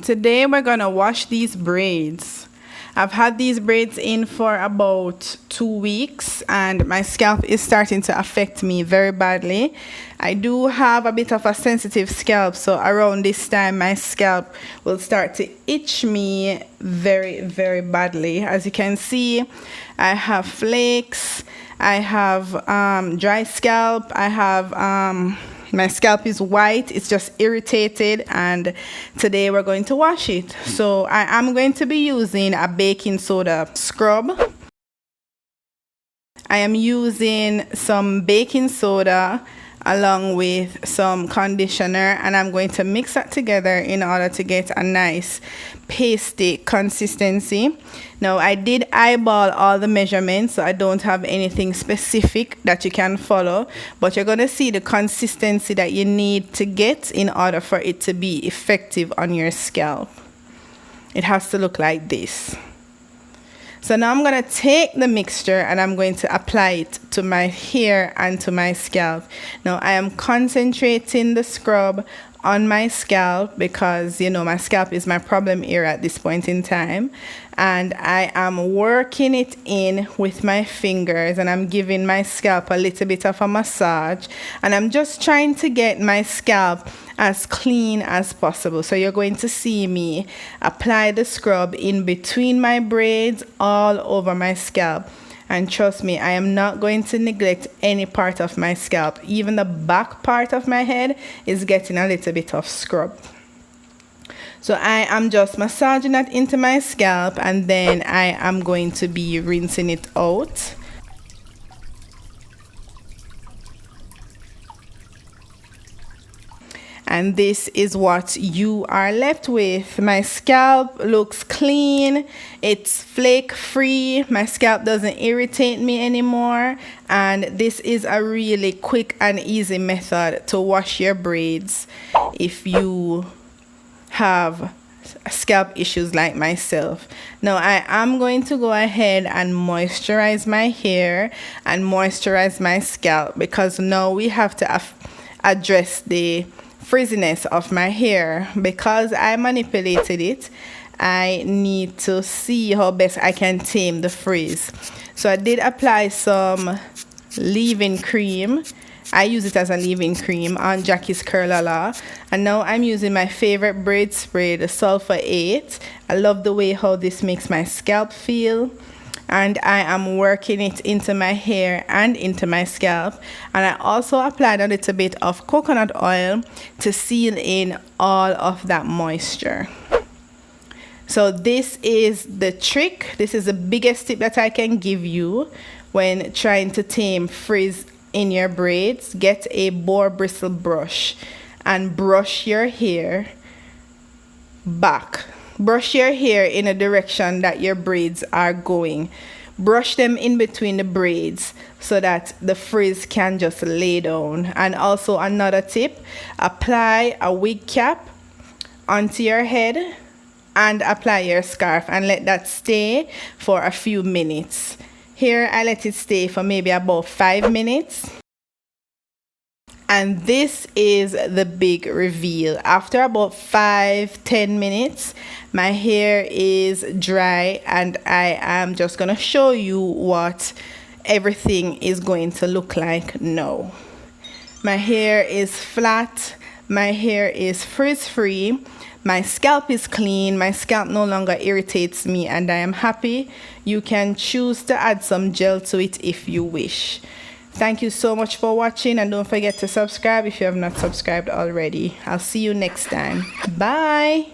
Today we're gonna wash these braids. I've had these braids in for about 2 weeks and my scalp is starting to affect me very badly. I do have a bit of a sensitive scalp, so around this time my scalp will start to itch me very, very badly. As you can see, I have flakes, I have dry scalp, I have my scalp is white, it's just irritated, and today we're going to wash it. So I am going to be using a baking soda scrub. I am using some baking soda along with some conditioner, and I'm going to mix that together in order to get a nice pasty consistency. Now I did eyeball all the measurements, so I don't have anything specific that you can follow, but you're going to see the consistency that you need to get in order for it to be effective on your scalp. It has to look like this. So now I'm going to take the mixture and I'm going to apply it to my hair and to my scalp. Now I am concentrating the scrub on my scalp because, you know, my scalp is my problem area at this point in time, and I am working it in with my fingers and I'm giving my scalp a little bit of a massage, and I'm just trying to get my scalp as clean as possible. So you're going to see me apply the scrub in between my braids all over my scalp. And trust me, I am not going to neglect any part of my scalp. Even the back part of my head is getting a little bit of scrub. So I am just massaging that into my scalp, and then I am going to be rinsing it out. And this is what you are left with. My scalp looks clean, it's flake free, my scalp doesn't irritate me anymore, and this is a really quick and easy method to wash your braids if you have scalp issues like myself. Now I am going to go ahead and moisturize my hair and moisturize my scalp, because now we have to address the frizziness of my hair. Because I manipulated it, I need to see how best I can tame the frizz. So I did apply some leave-in cream. I use it as a leave-in cream on Jackie's Curl-A-La, and now I'm using my favorite braid spray, the Sulfur 8. I love the way how this makes my scalp feel, and I am working it into my hair and into my scalp. And I also applied a little bit of coconut oil to seal in all of that moisture. So this is the trick. This is the biggest tip that I can give you when trying to tame frizz in your braids. Get a boar bristle brush and brush your hair back. Brush your hair in a direction that your braids are going. Brush them in between the braids so that the frizz can just lay down. And also another tip, apply a wig cap onto your head and apply your scarf and let that stay for a few minutes. Here I let it stay for maybe about 5 minutes. And this is the big reveal. After about 5-10 minutes, my hair is dry, and I am just gonna show you what everything is going to look like now. My hair is flat, my hair is frizz free, my scalp is clean, my scalp no longer irritates me, and I am happy. You can choose to add some gel to it if you wish. Thank you so much for watching, and don't forget to subscribe if you have not subscribed already. I'll see you next time. Bye.